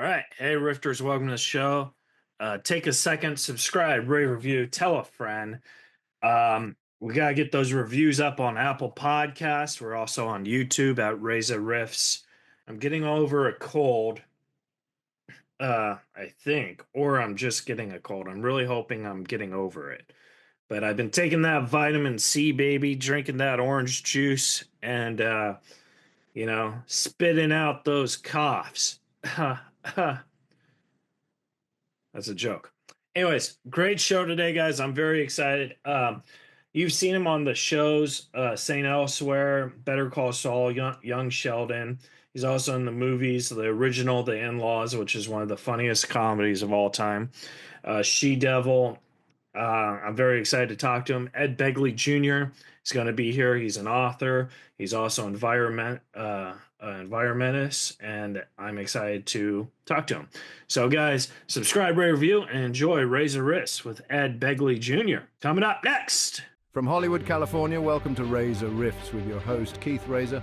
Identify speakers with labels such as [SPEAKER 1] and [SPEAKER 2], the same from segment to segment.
[SPEAKER 1] right. Hey, Rifters, welcome to the show. Take a second, subscribe, rate, review, tell a friend. We got to get those reviews up on Apple Podcasts. We're also on YouTube at Reza Riffs. I'm getting over a cold, I think, or I'm just getting a cold. I'm really hoping I'm getting over it. But I've been taking that vitamin C, baby, drinking that orange juice, and, spitting out those coughs. That's a joke. Anyways, great show today, guys. I'm very excited. You've seen him on the shows, Saint Elsewhere, Better Call Saul, Young Sheldon. He's also in the movies, the original, The In-Laws, which is one of the funniest comedies of all time. She Devil. I'm very excited to talk to him. Ed Begley Jr. is going to be here. He's an author. He's also environmentalist, and I'm excited to talk to him. So, guys, subscribe, rate, review, and enjoy Razor Wrists with Ed Begley Jr. Coming up next.
[SPEAKER 2] From Hollywood, California, welcome to Razor Riffs with your host, Keith Reza.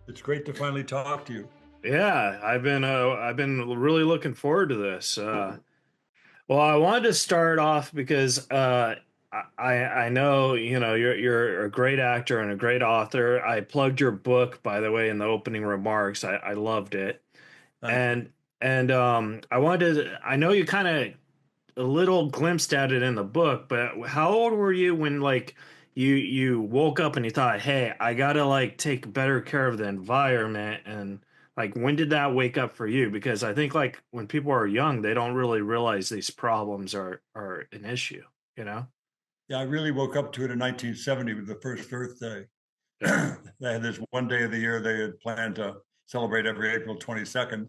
[SPEAKER 3] It's great to finally talk to you.
[SPEAKER 1] Yeah, I've been really looking forward to this. Well, I wanted to start off because I know you're a great actor and a great author. I plugged your book, by the way, in the opening remarks. I loved it, and I wanted to. I know you kind of a little glimpsed at it in the book, but how old were you when you woke up and you thought, hey, I gotta take better care of the environment, and when did that wake up for you? Because I think when people are young, they don't really realize these problems are an issue, you know?
[SPEAKER 3] Yeah, I really woke up to it in 1970 with the first Earth Day.
[SPEAKER 1] Yeah.
[SPEAKER 3] They had this one day of the year they had planned to celebrate every April 22nd.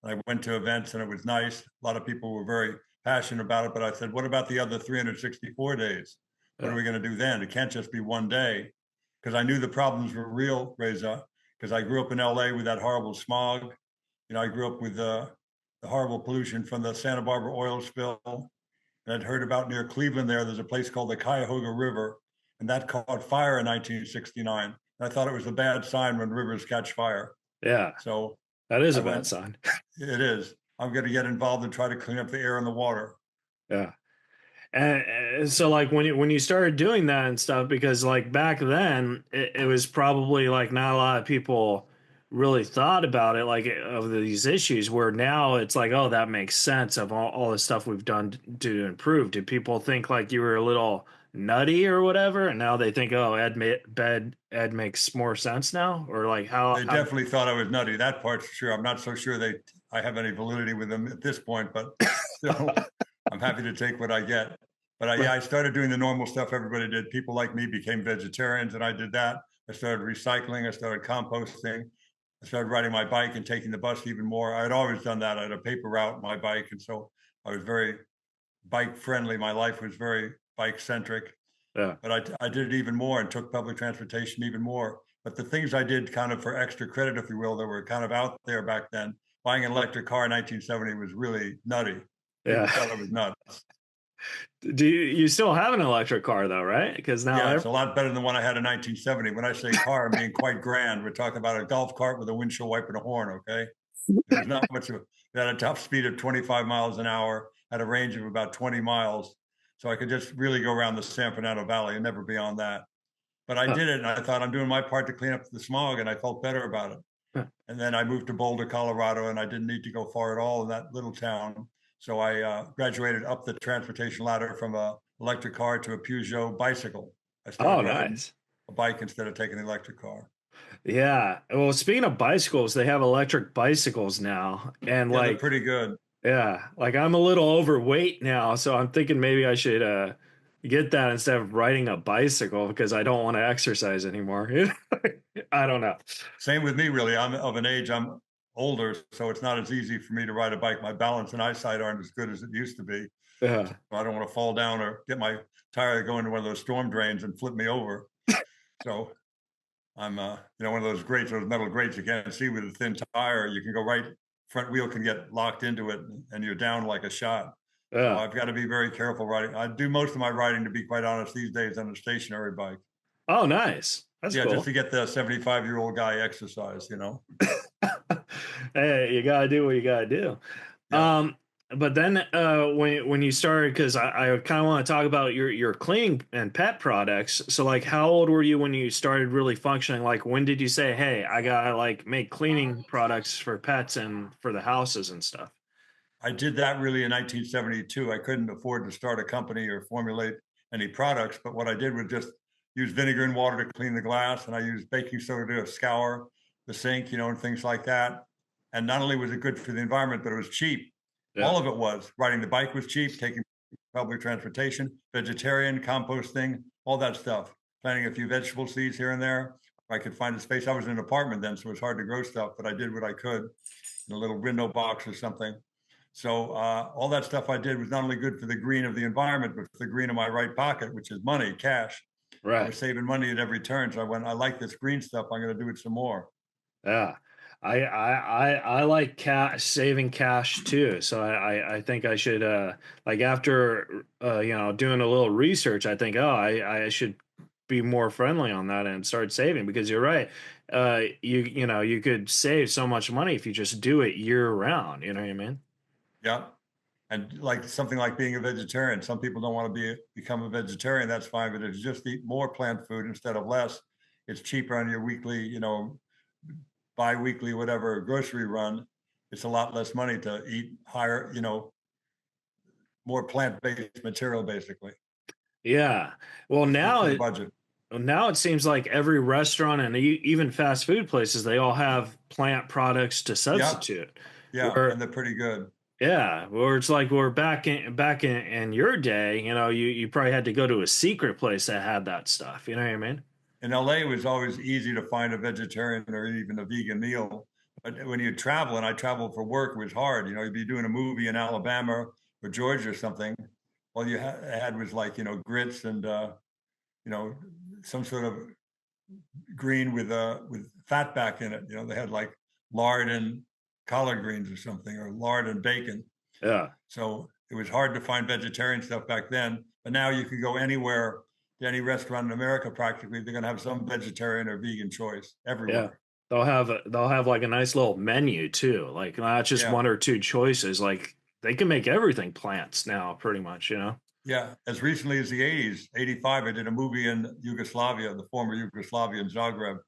[SPEAKER 3] I went to events and it was nice. A lot of people were very passionate about it, but I said, what about the other 364 days? What are we going to do then? It can't just be one day, because I knew the problems were real, Reza, because I grew up in LA with that horrible smog. I grew up with the horrible pollution from the Santa Barbara oil spill. And I'd heard about near Cleveland there's a place called the Cuyahoga River, and that caught fire in 1969. And I thought it was a bad sign when rivers catch fire.
[SPEAKER 1] Yeah.
[SPEAKER 3] So
[SPEAKER 1] that is a bad sign.
[SPEAKER 3] It is. I'm going to get involved and try to clean up the air and the water.
[SPEAKER 1] Yeah. And so when you started doing that and stuff, because back then it was probably not a lot of people really thought about it, of these issues, where now it's oh, that makes sense of all the stuff we've done to improve. Did people think you were a little nutty or whatever, and now they think, oh, Ed makes more sense now? Or how
[SPEAKER 3] they definitely thought I was nutty. That part's true. I'm not so sure I have any validity with them at this point, but still I'm happy to take what I get. But I started doing the normal stuff everybody did. People like me became vegetarians, and I did that. I started recycling. I started composting. I started riding my bike and taking the bus even more. I had always done that. I had a paper route on my bike, and so I was very bike friendly. My life was very bike centric.
[SPEAKER 1] Yeah.
[SPEAKER 3] But I did it even more and took public transportation even more. But the things I did kind of for extra credit, if you will, that were kind of out there back then, buying an electric car in 1970 was really nutty. People thought it was nuts.
[SPEAKER 1] Do you still have an electric car though, right? Because now
[SPEAKER 3] it's a lot better than the one I had in 1970. When I say car, I'm being quite grand. We're talking about a golf cart with a windshield wiper and a horn. Okay, there's not much of it. Had a top speed of 25 miles an hour, had a range of about 20 miles, so I could just really go around the San Fernando Valley and never beyond that. But I did it, and I thought I'm doing my part to clean up the smog, and I felt better about it. And then I moved to Boulder, Colorado, and I didn't need to go far at all in that little town. So I graduated up the transportation ladder from an electric car to a Peugeot bicycle. I started riding a bike instead of taking the electric car.
[SPEAKER 1] Yeah. Well, speaking of bicycles, they have electric bicycles now, and
[SPEAKER 3] they're pretty good.
[SPEAKER 1] Yeah, I'm a little overweight now, so I'm thinking maybe I should get that instead of riding a bicycle, because I don't want to exercise anymore. I don't know.
[SPEAKER 3] Same with me, really. I'm of an age, I'm older, so it's not as easy for me to ride a bike. My balance and eyesight aren't as good as it used to be.
[SPEAKER 1] Yeah.
[SPEAKER 3] So I don't want to fall down or get my tire to go into one of those storm drains and flip me over. So I'm one of those grates, those metal grates you can't see with a thin tire. You can go right, front wheel can get locked into it and you're down like a shot. Yeah. So I've got to be very careful riding. I do most of my riding, to be quite honest, these days on a stationary bike.
[SPEAKER 1] Oh, nice. That's cool.
[SPEAKER 3] Just to get the 75-year-old guy exercise,
[SPEAKER 1] Hey, you gotta do what you gotta do.
[SPEAKER 3] Yeah.
[SPEAKER 1] But then when you started, because I kind of want to talk about your cleaning and pet products. So like, how old were you when you started really functioning? Like, when did you say, "Hey, I gotta like make cleaning products for pets and for the houses and stuff"?
[SPEAKER 3] I did that really in 1972. I couldn't afford to start a company or formulate any products, but what I did was just use vinegar and water to clean the glass, and I used baking soda to scour the sink, and things like that. And not only was it good for the environment, but it was cheap.
[SPEAKER 1] Yeah,
[SPEAKER 3] All of it was. Riding the bike was cheap, taking public transportation, vegetarian, composting, all that stuff. Planting a few vegetable seeds here and there. If I could find a space. I was in an apartment then, so it was hard to grow stuff, but I did what I could in a little window box or something. So all that stuff I did was not only good for the green of the environment, but for the green of my right pocket, which is money, cash. I
[SPEAKER 1] right.
[SPEAKER 3] was saving money at every turn. So I like this green stuff. I'm going to do it some more.
[SPEAKER 1] Yeah. I like cash, saving cash too. So I think I should like after doing a little research, I think, oh, I should be more friendly on that and start saving, because you're right. You could save so much money if you just do it year round, you know what I mean?
[SPEAKER 3] Yeah. And like something like being a vegetarian, some people don't want to become a vegetarian. That's fine. But if you just eat more plant food instead of less, it's cheaper on your weekly, bi-weekly, whatever grocery run. It's a lot less money to eat higher, more plant-based material, basically.
[SPEAKER 1] Yeah. Well,
[SPEAKER 3] It's good
[SPEAKER 1] now
[SPEAKER 3] for the
[SPEAKER 1] it
[SPEAKER 3] budget.
[SPEAKER 1] now it seems like every restaurant and even fast food places, they all have plant products to
[SPEAKER 3] Yeah.
[SPEAKER 1] substitute.
[SPEAKER 3] Yeah. And
[SPEAKER 1] Where
[SPEAKER 3] they're pretty good.
[SPEAKER 1] Yeah, or it's like we're back in your day, you probably had to go to a secret place that had that stuff. You know what I mean?
[SPEAKER 3] In LA, it was always easy to find a vegetarian or even a vegan meal. But when you travel, and I traveled for work, it was hard. You'd be doing a movie in Alabama or Georgia or something. All you had was like, grits and, you know, some sort of green with fat back in it. They had like lard and collard greens or something, or lard and bacon.
[SPEAKER 1] Yeah,
[SPEAKER 3] So it was hard to find vegetarian stuff back then. But now you can go anywhere to any restaurant in America practically. They're going to have some vegetarian or vegan choice
[SPEAKER 1] yeah.
[SPEAKER 3] everywhere.
[SPEAKER 1] They'll have like a nice little menu too, like not just
[SPEAKER 3] Yeah.
[SPEAKER 1] one or two choices. Like they can make everything plants now, pretty much.
[SPEAKER 3] Yeah. As recently as the 80s, 85, I did a movie in Yugoslavia, the former Yugoslavia in Zagreb.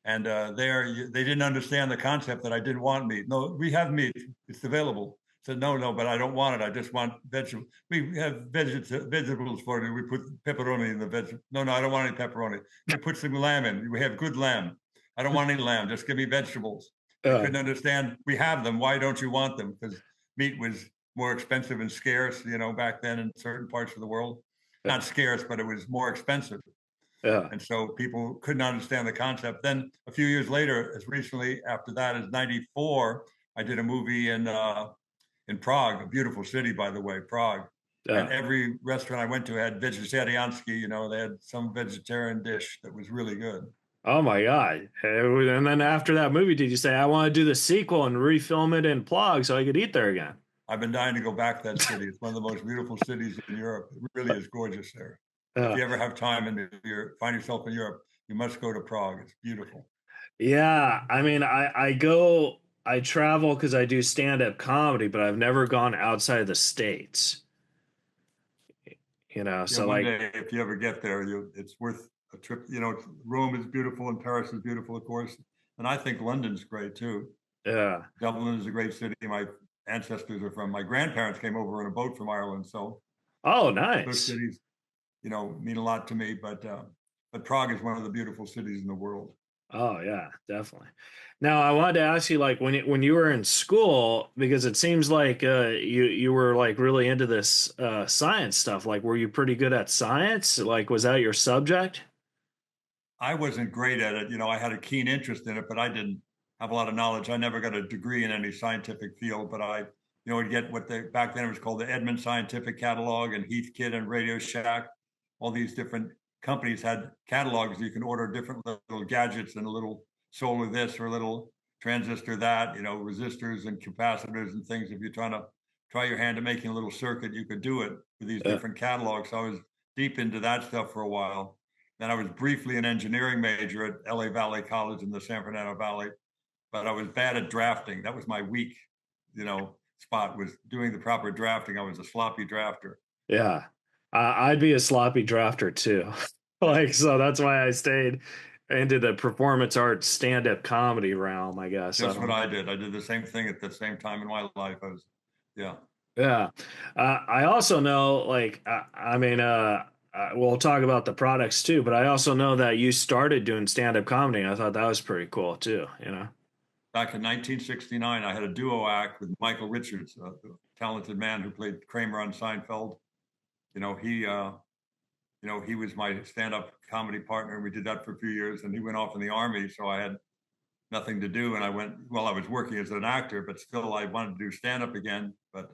[SPEAKER 3] And they didn't understand the concept that I didn't want meat. No, we have meat. It's available. I said, no, but I don't want it. I just want vegetables. We have vegetables for you. We put pepperoni in the vegetable. No, I don't want any pepperoni. We put some lamb in. We have good lamb. I don't want any lamb. Just give me vegetables. They
[SPEAKER 1] Uh,
[SPEAKER 3] couldn't understand. We have them. Why don't you want them? Because meat was more expensive and scarce, back then in certain parts of the world.
[SPEAKER 1] yeah,
[SPEAKER 3] Not scarce, but it was more expensive.
[SPEAKER 1] yeah.
[SPEAKER 3] And so people couldn't understand the concept. Then a few years later, as recently after that as 94, I did a movie in Prague, a beautiful city, by the way, Prague. And
[SPEAKER 1] Yeah.
[SPEAKER 3] every restaurant I went to had vegetariansky, they had some vegetarian dish that was really good.
[SPEAKER 1] Oh my God! And then after that movie, did you say I want to do the sequel and refilm it in Prague so I could eat there again?
[SPEAKER 3] I've been dying to go back to that city. It's one of the most beautiful cities in Europe. It really is gorgeous there. If
[SPEAKER 1] Uh,
[SPEAKER 3] you ever have time and you find yourself in Europe, you must go to Prague. It's beautiful.
[SPEAKER 1] Yeah, I mean, I travel because I do stand-up comedy, but I've never gone outside the States,
[SPEAKER 3] Yeah,
[SPEAKER 1] so
[SPEAKER 3] one
[SPEAKER 1] like,
[SPEAKER 3] day if you ever get there, it's worth a trip. Rome is beautiful and Paris is beautiful, of course, and I think London's great too.
[SPEAKER 1] yeah.
[SPEAKER 3] Dublin is a great city. My ancestors are from. My grandparents came over in a boat from Ireland, so
[SPEAKER 1] Oh,
[SPEAKER 3] those
[SPEAKER 1] nice.
[SPEAKER 3] cities, mean a lot to me. But Prague is one of the beautiful cities in the world.
[SPEAKER 1] Oh, yeah, definitely. Now, I wanted to ask you, like, when you were in school, because it seems like you were like really into this science stuff. Like, were you pretty good at science? Like, was that your subject?
[SPEAKER 3] I wasn't great at it. I had a keen interest in it, but I didn't have a lot of knowledge. I never got a degree in any scientific field, but I, would get what they back then it was called the Edmund Scientific Catalog and Heathkit and Radio Shack. All these different companies had catalogs. You can order different little gadgets and a little solar this or a little transistor that, resistors and capacitors and things. If you're trying to try your hand at making a little circuit, you could do it with these
[SPEAKER 1] Yeah.
[SPEAKER 3] different catalogs. So I was deep into that stuff for a while. Then I was briefly an engineering major at LA Valley College in the San Fernando Valley. but I was bad at drafting. That was my weak, spot, was doing the proper drafting. I was a sloppy drafter.
[SPEAKER 1] Yeah. I'd be a sloppy drafter too.
[SPEAKER 3] Yeah,
[SPEAKER 1] Like, so that's why I stayed into the performance art stand-up comedy realm, I guess. I
[SPEAKER 3] that's what
[SPEAKER 1] don't,
[SPEAKER 3] I did. I did the same thing at the same time in my life. Yeah.
[SPEAKER 1] yeah. I also know, like, we'll talk about the products too, but I also know that you started doing stand-up comedy. And I thought that was pretty cool too, you know?
[SPEAKER 3] Back in 1969, I had a duo act with Michael Richards, a talented man who played Kramer on Seinfeld. You know, he, uh, he was my stand-up comedy partner. We did that for a few years, and he went off in the army, so I had nothing to do. And I went, well, I was working as an actor, but still I wanted to do stand-up again. But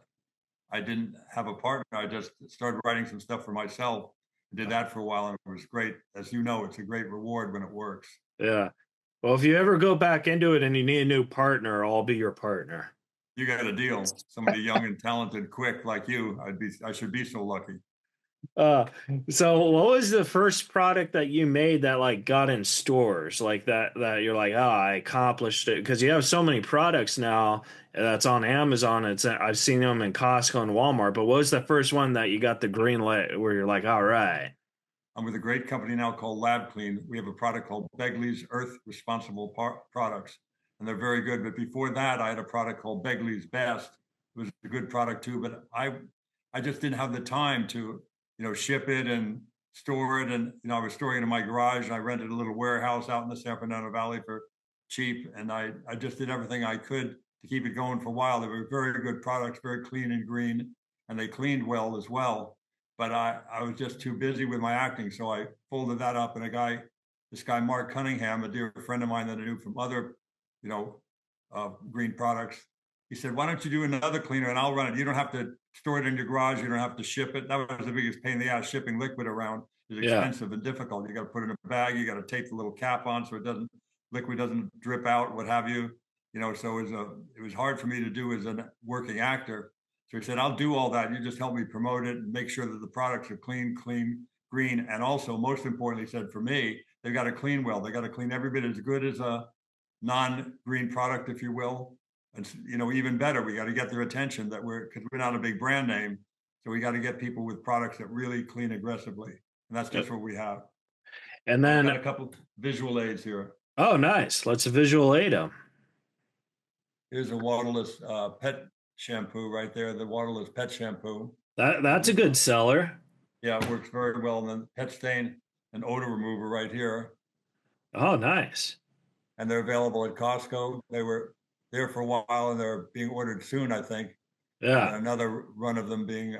[SPEAKER 3] I didn't have a partner. I just started writing some stuff for myself. Did that for a while, and it was great. As you know, it's a great reward when it works.
[SPEAKER 1] Yeah. Well, if you ever go back into it and you need a new partner, I'll be your partner.
[SPEAKER 3] You got a deal. Somebody young and talented, quick like you. I should be so lucky.
[SPEAKER 1] Uh, so what was the first product that you made that like got in stores like that you're like, oh, I accomplished it? Because you have so many products now that's on Amazon. I've seen them in Costco and Walmart. But what was the first one that you got the green light where you're like, all right,
[SPEAKER 3] I'm with a great company now called Lab Clean. We have a product called Begley's Earth Responsible Products, and they're very good. But before that, I had a product called Begley's Best. It was a good product too, but I just didn't have the time to, ship it and store it. And I was storing it in my garage, and I rented a little warehouse out in the San Fernando Valley for cheap. And I just did everything I could to keep it going for a while. They were very good products, very clean and green, and they cleaned well as well, but I was just too busy with my acting. So I folded that up, and this guy, Mark Cunningham, a dear friend of mine that I knew from other, you know, green products, he said, why don't you do another cleaner and I'll run it. You don't have to store it in your garage. You don't have to ship it. That was the biggest pain in the ass. Shipping liquid around is
[SPEAKER 1] yeah,
[SPEAKER 3] expensive and difficult. You got to put it in a bag. You got to tape the little cap on so liquid doesn't drip out, what have you. So it was hard for me to do as a working actor. So he said, I'll do all that. You just help me promote it and make sure that the products are clean, green. And also, most importantly, he said, for me, they've got to clean well. They got to clean every bit as good as a non-green product, if you will. And, even better, we got to get their attention because we're not a big brand name. So we got to get people with products that really clean aggressively. And that's just what we have.
[SPEAKER 1] and
[SPEAKER 3] I've got
[SPEAKER 1] then
[SPEAKER 3] a couple visual aids here.
[SPEAKER 1] oh, nice. Let's visual aid them.
[SPEAKER 3] Here's a waterless pet shampoo right there, the waterless pet shampoo.
[SPEAKER 1] That's a good seller.
[SPEAKER 3] Yeah, it works very well. And then pet stain and odor remover right here.
[SPEAKER 1] Oh, nice.
[SPEAKER 3] And they're available at Costco. They were there for a while, and they're being ordered soon, I think. And
[SPEAKER 1] Yeah.
[SPEAKER 3] another run of them being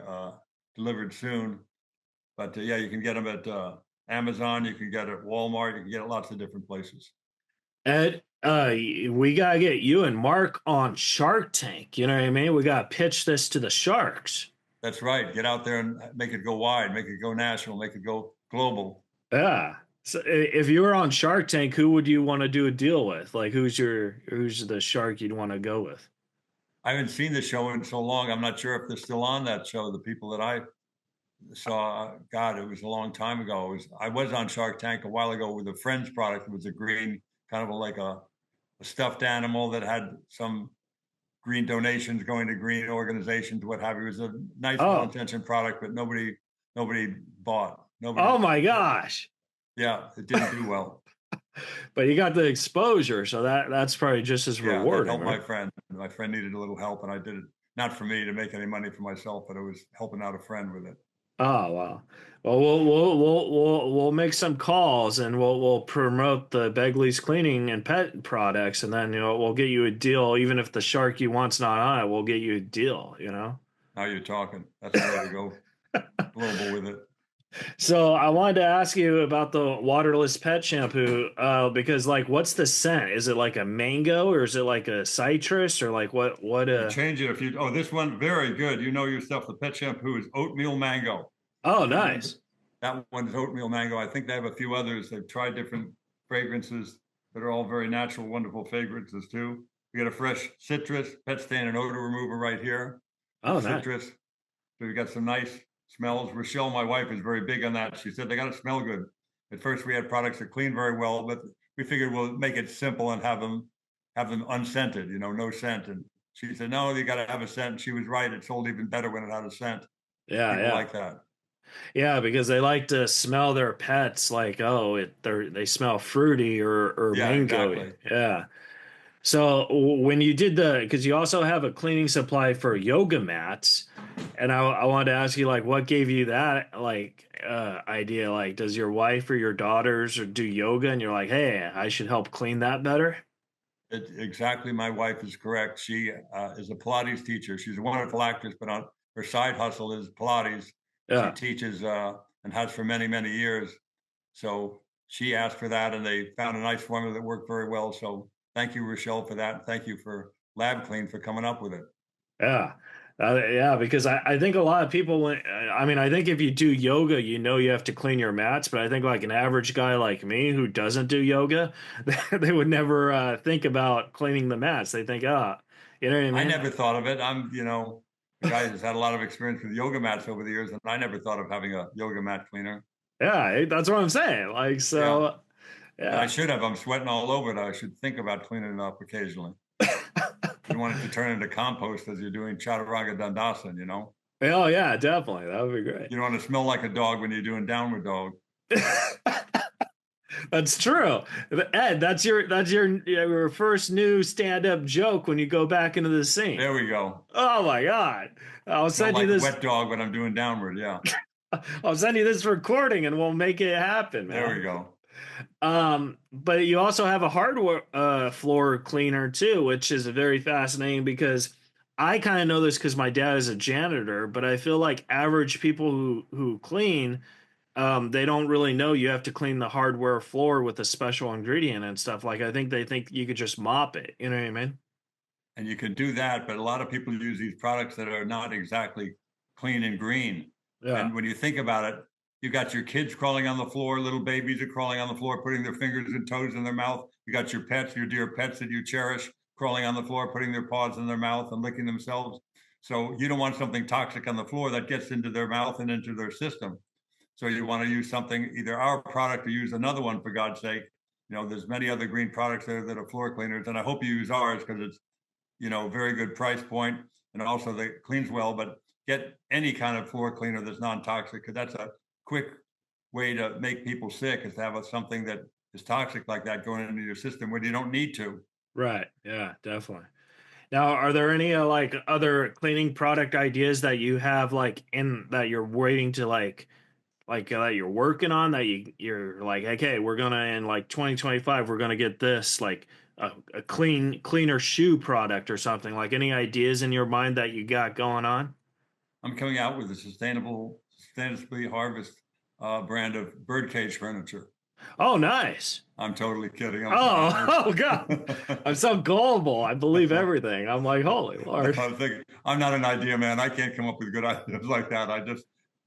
[SPEAKER 3] delivered soon. But yeah, you can get them at Amazon. You can get it at Walmart. You can get it lots of different places.
[SPEAKER 1] Ed, we gotta get you and Mark on Shark Tank. You know what I mean? We gotta pitch this to the sharks.
[SPEAKER 3] That's right. Get out there and make it go wide, make it go national, make it go global.
[SPEAKER 1] Yeah. So if you were on Shark Tank, who would you want to do a deal with? Like who's the shark you'd want to go with?
[SPEAKER 3] I haven't seen the show in so long. I'm not sure if they're still on that show. The people that I saw, God, it was a long time ago. I was on Shark Tank a while ago with a Friends product. It was a green, kind of like a stuffed animal that had some green donations going to green organizations, what have you. It was a nice,
[SPEAKER 1] Oh,
[SPEAKER 3] well-intentioned product, but nobody bought. Nobody.
[SPEAKER 1] oh my gosh.
[SPEAKER 3] Yeah, it didn't do well.
[SPEAKER 1] But you got the exposure, so that's probably just as
[SPEAKER 3] Yeah, that
[SPEAKER 1] rewarding,
[SPEAKER 3] helped
[SPEAKER 1] right?
[SPEAKER 3] my friend. My friend needed a little help, and I did it not for me to make any money for myself, but it was helping out a friend with it.
[SPEAKER 1] Oh wow. Well, we'll make some calls and we'll promote the Begley's cleaning and pet products, and then we'll get you a deal. Even if the shark you want's not on it, we'll get you a deal.
[SPEAKER 3] Now you're talking. That's the way to go global with it.
[SPEAKER 1] So I wanted to ask you about the waterless pet shampoo, because like, what's the scent? Is it like a mango or is it like a citrus or like what? What?
[SPEAKER 3] You change it if you. Oh, this one very good. You know your stuff. The pet shampoo is oatmeal mango.
[SPEAKER 1] Oh,
[SPEAKER 3] That one,
[SPEAKER 1] nice.
[SPEAKER 3] that one is oatmeal mango. I think they have a few others. They've tried different fragrances that are all very natural, wonderful fragrances too. We got a fresh citrus, pet stain and odor remover right here.
[SPEAKER 1] Oh, nice.
[SPEAKER 3] Citrus. So we got some nice smells. Rochelle, my wife, is very big on that. She said they got to smell good. At first, we had products that clean very well, but we figured we'll make it simple and have them unscented, no scent. And she said, no, you got to have a scent. And she was right. It sold even better when it had a scent.
[SPEAKER 1] Yeah,
[SPEAKER 3] People
[SPEAKER 1] yeah.
[SPEAKER 3] like that.
[SPEAKER 1] Yeah, because they like to smell their pets like, oh, they smell fruity or
[SPEAKER 3] Yeah,
[SPEAKER 1] mango.
[SPEAKER 3] exactly.
[SPEAKER 1] Yeah. So when you did because you also have a cleaning supply for yoga mats, and I wanted to ask you like, what gave you that like idea? Like, does your wife or your daughters or do yoga, and you're like, hey, I should help clean that better?
[SPEAKER 3] Exactly. My wife is correct. She is a Pilates teacher. She's a wonderful actress, but on her side hustle is Pilates. She
[SPEAKER 1] Yeah.
[SPEAKER 3] teaches and has for many, many years. So she asked for that, and they found a nice formula that worked very well. So thank you, Rochelle, for that. Thank you for Lab Clean for coming up with it.
[SPEAKER 1] Yeah. Yeah, because I think a lot of people, I mean, I think if you do yoga, you have to clean your mats, but I think like an average guy like me who doesn't do yoga, they would never think about cleaning the mats. They think, you know what I
[SPEAKER 3] I
[SPEAKER 1] mean?
[SPEAKER 3] never thought of it. I'm, a guy who's had a lot of experience with yoga mats over the years, and I never thought of having a yoga mat cleaner.
[SPEAKER 1] Yeah, that's what I'm saying. Like,
[SPEAKER 3] Yeah.
[SPEAKER 1] so,
[SPEAKER 3] And I
[SPEAKER 1] yeah.
[SPEAKER 3] should have. I'm sweating all over it. I should think about cleaning it up occasionally. You don't want it to turn into compost as you're doing chaturanga dandasana.
[SPEAKER 1] Oh, yeah, definitely. That would be great.
[SPEAKER 3] You don't want to smell like a dog when you're doing downward dog.
[SPEAKER 1] That's true. Ed, that's your first new stand-up joke when you go back into the scene.
[SPEAKER 3] There we go.
[SPEAKER 1] Oh my God. I'll
[SPEAKER 3] Smell
[SPEAKER 1] send you
[SPEAKER 3] like a
[SPEAKER 1] this.
[SPEAKER 3] wet dog when I'm doing downward. Yeah.
[SPEAKER 1] I'll send you this recording and we'll make it happen,
[SPEAKER 3] There
[SPEAKER 1] man.
[SPEAKER 3] we go.
[SPEAKER 1] But you also have a hardware floor cleaner too, which is very fascinating because I kind of know this because my dad is a janitor, but I feel like average people who clean, they don't really know you have to clean the hardware floor with a special ingredient and stuff. Like I think they think you could just mop it. You know what I mean?
[SPEAKER 3] And you can do that, but a lot of people use these products that are not exactly clean and green.
[SPEAKER 1] Yeah.
[SPEAKER 3] And when you think about it, you got your kids crawling on the floor, little babies are crawling on the floor, putting their fingers and toes in their mouth. You got your pets, your dear pets that you cherish, crawling on the floor, putting their paws in their mouth and licking themselves. So you don't want something toxic on the floor that gets into their mouth and into their system. So you want to use something, either our product or use another one, for God's sake. There's many other green products there that are floor cleaners, and I hope you use ours because it's very good price point, and also they cleans well. But get any kind of floor cleaner that's non-toxic, because that's a quick way to make people sick, is to have something that is toxic like that going into your system when you don't need to.
[SPEAKER 1] Right. Yeah, definitely. Now, are there any like other cleaning product ideas that you have like in that you're waiting to like that you're working on that you're like, okay, we're gonna in like 2025 we're gonna get this like a cleaner shoe product or something. Like any ideas in your mind that you got going on?
[SPEAKER 3] I'm coming out with a sustainably harvest brand of birdcage furniture.
[SPEAKER 1] Oh, nice.
[SPEAKER 3] I'm totally kidding. I'm
[SPEAKER 1] Oh, oh God. I'm
[SPEAKER 3] sorry.
[SPEAKER 1] so gullible. I believe everything. I'm like, holy
[SPEAKER 3] No,
[SPEAKER 1] Lord.
[SPEAKER 3] I'm not an idea man. I can't come up with good ideas like that.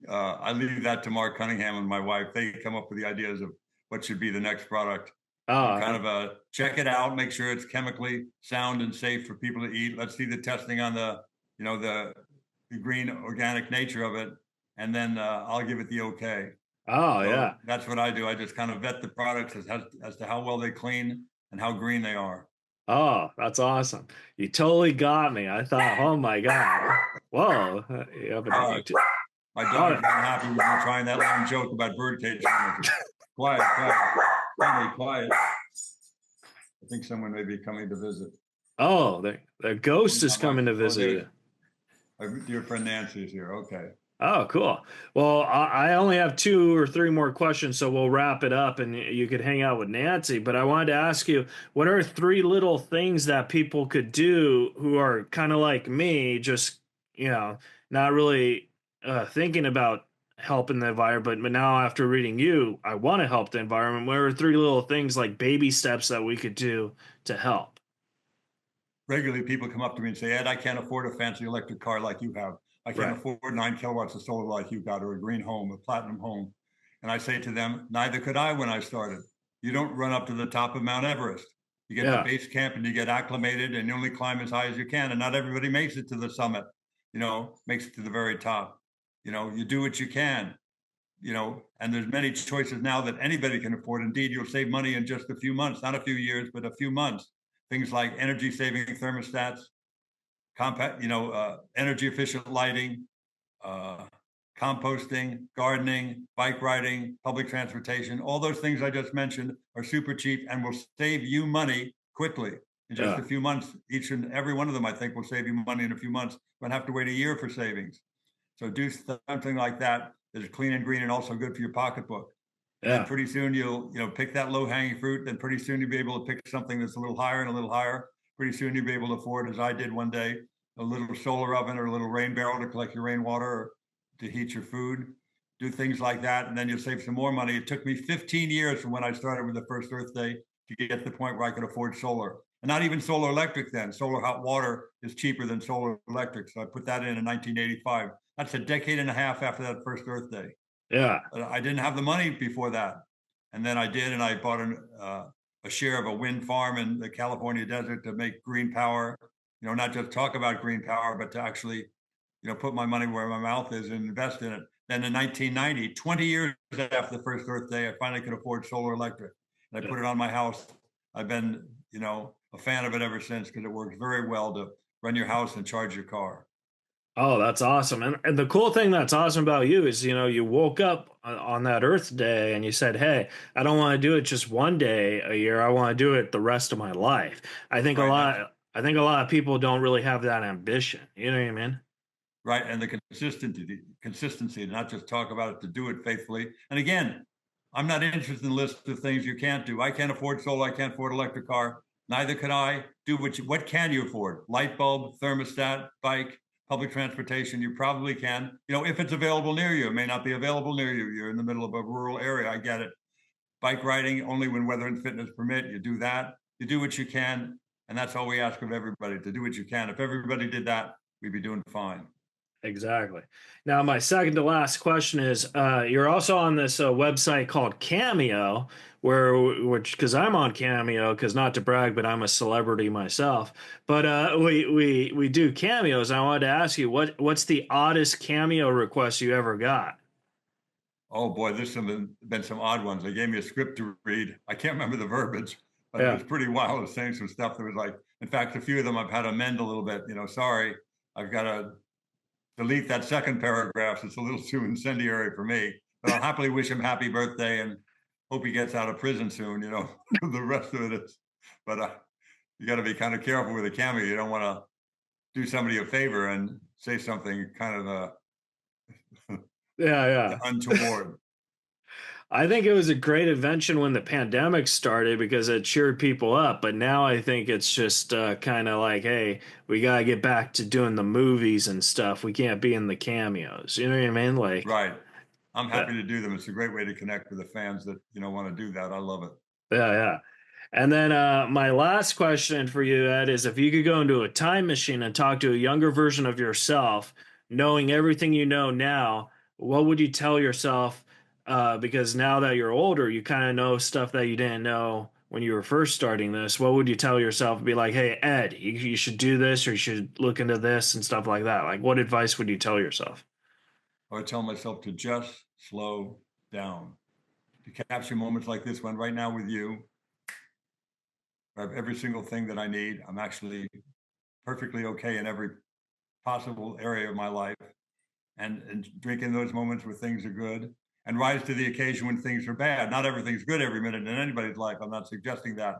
[SPEAKER 3] I leave that to Mark Cunningham and my wife. They come up with the ideas of what should be the next product. I'm kind
[SPEAKER 1] Oh,
[SPEAKER 3] of check it out, make sure it's chemically sound and safe for people to eat. Let's see the testing on the green organic nature of it, and then I'll give it the okay.
[SPEAKER 1] oh
[SPEAKER 3] So
[SPEAKER 1] yeah.
[SPEAKER 3] that's what I do. I just kind of vet the products as to how well they clean and how green they are.
[SPEAKER 1] Oh, that's awesome. You totally got me. I thought, oh my God. Whoa. You have a dog too.
[SPEAKER 3] My
[SPEAKER 1] Oh,
[SPEAKER 3] daughter's not happy with me trying that long joke about birdcage furniture. Quiet, quiet, family, quiet. I think someone may be coming to visit.
[SPEAKER 1] oh, the ghost is coming to
[SPEAKER 3] Oh,
[SPEAKER 1] visit
[SPEAKER 3] there's
[SPEAKER 1] you.
[SPEAKER 3] my dear friend Nancy is here. Okay.
[SPEAKER 1] Oh, cool. Well, I only have two or three more questions, so we'll wrap it up and you could hang out with Nancy. But I wanted to ask you, what are three little things that people could do who are kind of like me, just, not really thinking about helping the environment, but now after reading you, I want to help the environment. What are three little things like baby steps that we could do to help?
[SPEAKER 3] Regularly, people come up to me and say, Ed, I can't afford a fancy electric car like you have. I can't
[SPEAKER 1] Right.
[SPEAKER 3] afford 9 kilowatts of solar like you got, or a green home, a platinum home. And I say to them, neither could I when I started. You don't run up to the top of Mount Everest. You get to
[SPEAKER 1] Yeah.
[SPEAKER 3] base camp and you get acclimated, and you only climb as high as you can. And not everybody makes it to the summit, makes it to the very top. You do what you can, and there's many choices now that anybody can afford. Indeed, you'll save money in just a few months, not a few years, but a few months. things like energy saving thermostats, compact, energy efficient lighting, uh, composting, gardening, bike riding, public transportation. All those things I just mentioned are super cheap and will save you money quickly. In just
[SPEAKER 1] Yeah.
[SPEAKER 3] a few months, each and every one of them, I think, will save you money in a few months. You won't have to wait a year for savings. So do something like that that is clean and green and also good for your pocketbook. And then
[SPEAKER 1] Yeah.
[SPEAKER 3] pretty soon you'll pick that low hanging fruit. Then pretty soon you'll be able to pick something that's a little higher and a little higher. Pretty soon you'll be able to afford, as I did one day, a little solar oven or a little rain barrel to collect your rainwater or to heat your food. Do things like that, and then you'll save some more money. It took me 15 years from when I started with the first Earth Day to get to the point where I could afford solar. And not even solar electric then. Solar hot water is cheaper than solar electric. So I put that in 1985. That's a decade and a half after that first Earth Day.
[SPEAKER 1] Yeah.
[SPEAKER 3] I didn't have the money before that. And then I did, and I bought a share of a wind farm in the California desert to make green power, not just talk about green power, but to actually, put my money where my mouth is and invest in it. Then in 1990, 20 years after the first Earth Day, I finally could afford solar electric. And I
[SPEAKER 1] Yeah.
[SPEAKER 3] put it on my house. I've been, a fan of it ever since because it works very well to run your house and charge your car.
[SPEAKER 1] Oh, that's awesome. And the cool thing that's awesome about you is, you woke up on that Earth Day and you said, "Hey, I don't want to do it just one day a year. I want to do it the rest of my life."
[SPEAKER 3] Right.
[SPEAKER 1] I think a lot of people don't really have that ambition. You know what I mean?
[SPEAKER 3] Right. And the consistency to not just talk about it, to do it faithfully. And again, I'm not interested in lists of things you can't do. I can't afford solar. I can't afford electric car. Neither can I. Do what can you afford? Light bulb, thermostat, bike, public transportation. You probably can. If it's available near you. It may not be available near you. You're in the middle of a rural area. I get it. Bike riding only when weather and fitness permit. You do that. You do what you can. And that's all we ask of everybody, to do what you can. If everybody did that, we'd be doing fine.
[SPEAKER 1] Exactly. Now, my second to last question is, you're also on this website called Cameo, which because I'm on Cameo, because not to brag, but I'm a celebrity myself. But we do cameos. I wanted to ask you, what's the oddest cameo request you ever got?
[SPEAKER 3] Oh boy, there's been some odd ones. They gave me a script to read. I can't remember the verbiage, but it
[SPEAKER 1] Yeah.
[SPEAKER 3] was pretty wild. I was saying some stuff that was like, in fact, a few of them I've had to amend a little bit. Sorry, I've got to delete that second paragraph. It's a little too incendiary for me, but I'll happily wish him happy birthday and hope he gets out of prison soon. The rest of it is, but you got to be kind of careful with a cameo. You don't want to do somebody a favor and say something kind of
[SPEAKER 1] Yeah, yeah.
[SPEAKER 3] untoward.
[SPEAKER 1] I think it was a great invention when the pandemic started because it cheered people up. But now I think it's just kind of like, hey, we gotta get back to doing the movies and stuff. We can't be in the cameos. You know what I mean? Like,
[SPEAKER 3] Right. I'm
[SPEAKER 1] yeah,
[SPEAKER 3] happy to do them. It's a great way to connect with the fans that, want to do that. I love it.
[SPEAKER 1] yeah, yeah. And then my last question for you, Ed, is if you could go into a time machine and talk to a younger version of yourself, knowing everything you know now, what would you tell yourself? Because now that you're older, you kind of know stuff that you didn't know when you were first starting this. What would you tell yourself? Be like, hey, Ed, you should do this or you should look into this and stuff like that. Like, what advice would you tell yourself?
[SPEAKER 3] I would tell myself to just slow down, to capture moments like this one right now with you. I have every single thing that I need. I'm actually perfectly okay in every possible area of my life. And drink in those moments where things are good and rise to the occasion when things are bad. Not everything's good every minute in anybody's life. I'm not suggesting that.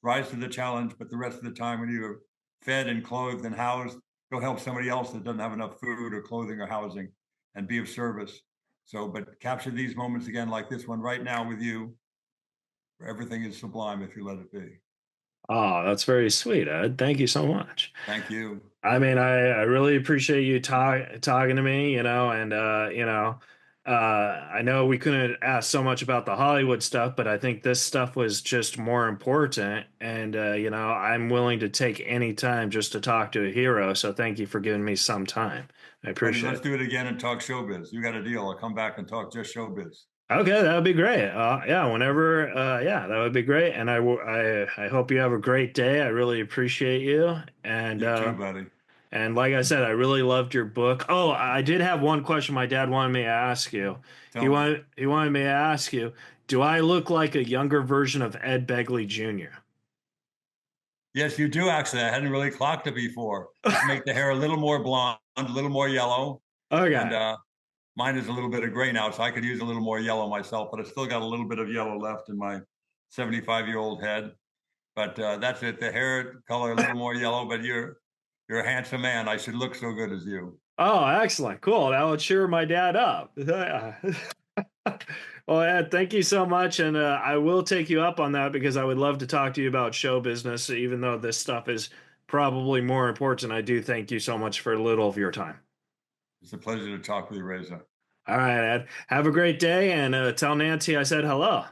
[SPEAKER 3] Rise to the challenge, but the rest of the time when you're fed and clothed and housed, go help somebody else that doesn't have enough food or clothing or housing and be of service. So, but capture these moments again, like this one right now with you, where everything is sublime if you let it be.
[SPEAKER 1] Oh, that's very sweet, Ed. Thank you so much.
[SPEAKER 3] Thank you.
[SPEAKER 1] I mean, I really appreciate you talking to me, and I know we couldn't ask so much about the Hollywood stuff, but I think this stuff was just more important, and I'm willing to take any time just to talk to a hero. So thank you for giving me some time. I
[SPEAKER 3] Buddy,
[SPEAKER 1] appreciate
[SPEAKER 3] let's
[SPEAKER 1] it.
[SPEAKER 3] do it again and talk showbiz. You got a deal. I'll come back and talk just showbiz.
[SPEAKER 1] Okay, that would be great. Yeah, whenever, yeah, that would be great. And I hope you have a great day. I really appreciate you, and
[SPEAKER 3] You too, buddy.
[SPEAKER 1] like I said, I really loved your book. Oh, I did have one question my dad wanted me to ask you.
[SPEAKER 3] Tell me.
[SPEAKER 1] He wanted me to ask you, do I look like a younger version of Ed Begley Jr.?
[SPEAKER 3] Yes, you do actually. I hadn't really clocked it before. Just make the hair a little more blonde, a little more yellow. And
[SPEAKER 1] Okay.
[SPEAKER 3] mine is a little bit of gray now, so I could use a little more yellow myself, but I still got a little bit of yellow left in my 75-year-old head. But that's it. The hair color a little more yellow, but you're a handsome man. I should look so good as you.
[SPEAKER 1] Oh, excellent. Cool. That would cheer my dad up. Well, Ed, thank you so much. And I will take you up on that because I would love to talk to you about show business, even though this stuff is probably more important. I do thank you so much for a little of your time.
[SPEAKER 3] It's a pleasure to talk with you, Reza.
[SPEAKER 1] All right, Ed. Have a great day and tell Nancy I said hello.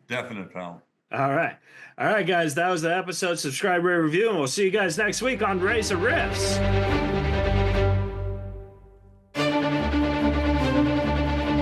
[SPEAKER 3] Definite, pal.
[SPEAKER 1] All right. All right, guys. That was the episode. Subscribe, rate, review, and we'll see you guys next week on Reza Riffs.